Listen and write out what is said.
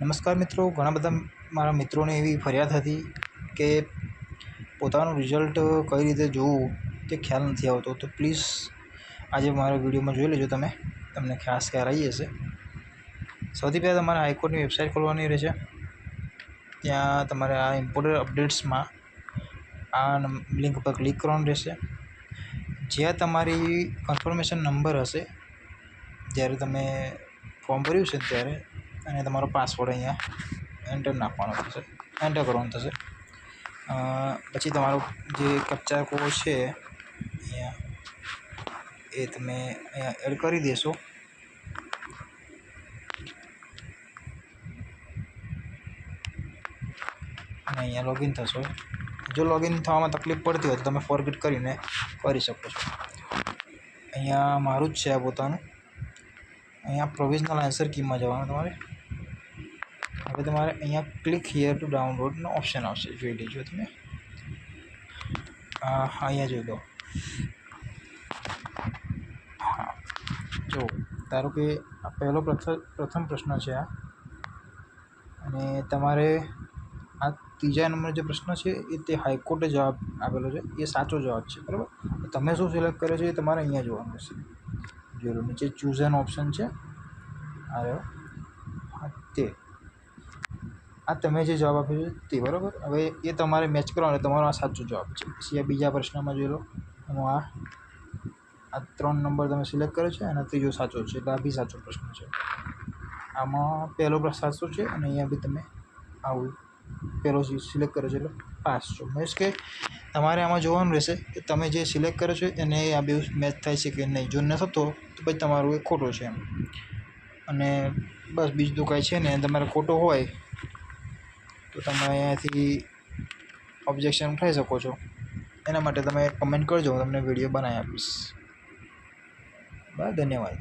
નમસ્કાર મિત્રો, ઘણા બધા મારા મિત્રોને એવી ફરિયાદ હતી કે પોતાનું રિઝલ્ટ કઈ રીતે જોવું તે ખ્યાલ નથી આવતો. તો પ્લીઝ આજે મારા વિડીયોમાં જોઈ લેજો. તમને ખાસ ખ્યાલ આવી જશે. સૌથી પહેલાં તમારે હાઈકોર્ટની વેબસાઇટ ખોલવાની રહેશે. ત્યાં તમારે આ ઇમ્પોર્ટન્ટ અપડેટ્સમાં આ લિંક પર ક્લિક કરવાનું રહેશે. જ્યાં તમારી કન્ફર્મેશન નંબર હશે જ્યારે તમે ફોર્મ ભર્યું છે ત્યારે, અને તમારો પાસવર્ડ અહીંયા એન્ટર નાખવાનો થશે, એન્ટર કરવાનું થશે. પછી તમારો જે કેપ્ચા કોડ છે અહીંયા એ તમે અહીંયા એડ કરી દેશો. અને અહીંયા લોગિન થશો. જો લોગિન થવામાં તકલીફ પડતી હોય તો તમે ફોરગેટ કરીને કરી શકો છો. અહીંયા મારું જ છે આ પોતાનું. અહીંયા પ્રોવિઝનલ આન્સર કીમાં જવાનું તમારે. હવે તમારે અહીંયા ક્લિક હિયર ટુ ડાઉનલોડનો ઓપ્શન આવશે, જોઈ લેજો તમે. અહીંયા જોઈ લો. હા, જો ધારો કે આ પ્રથમ પ્રશ્ન છે આ, અને તમારે આ ત્રીજા નંબર જે પ્રશ્ન છે એ તે હાઈકોર્ટે જવાબ આપેલો છે, એ સાચો જવાબ છે, બરાબર. તમે શું સિલેક્ટ કર્યો છે એ તમારે અહીંયા જોવાનું રહેશે. જોઈ લો, નીચે ચૂઝ એન ઓપ્શન છે, આ રહ્યો. તે આ તમે જે જવાબ આપ્યો છે તે, બરાબર. હવે એ તમારે મેચ કરવાનો, તમારો આ સાચો જવાબ છે. પછી આ બીજા પ્રશ્નમાં જોઈ લો, એમાં આ 3 નંબર તમે સિલેક્ટ કર્યો છે અને ત્રીજો સાચો છે, એટલે આ બી સાચો પ્રશ્ન છે. આમાં પહેલો પ્રશ્ન સાચો છે અને અહીંયા બી તમે આવું પહેલો સિલેક્ટ કર્યો છે એટલે પાસ છો. મીન્સ કે તમારે આમાં જોવાનું રહેશે કે તમે જે સિલેક્ટ કર્યો છે એને આ બે મેચ થાય છે કે નહીં. જો ન થતો તો પછી તમારું એ ખોટો છે એમ. અને બસ બીજું તો કાંઈ છે ને. તમારે ખોટો હોય તો તમે અહીંયાથી ઓબ્જેક્શન ઉઠાવી શકો છો. એના માટે તમે કમેન્ટ કરજો, હું તમને વિડીયો બનાવી આપીશ. બસ, ધન્યવાદ.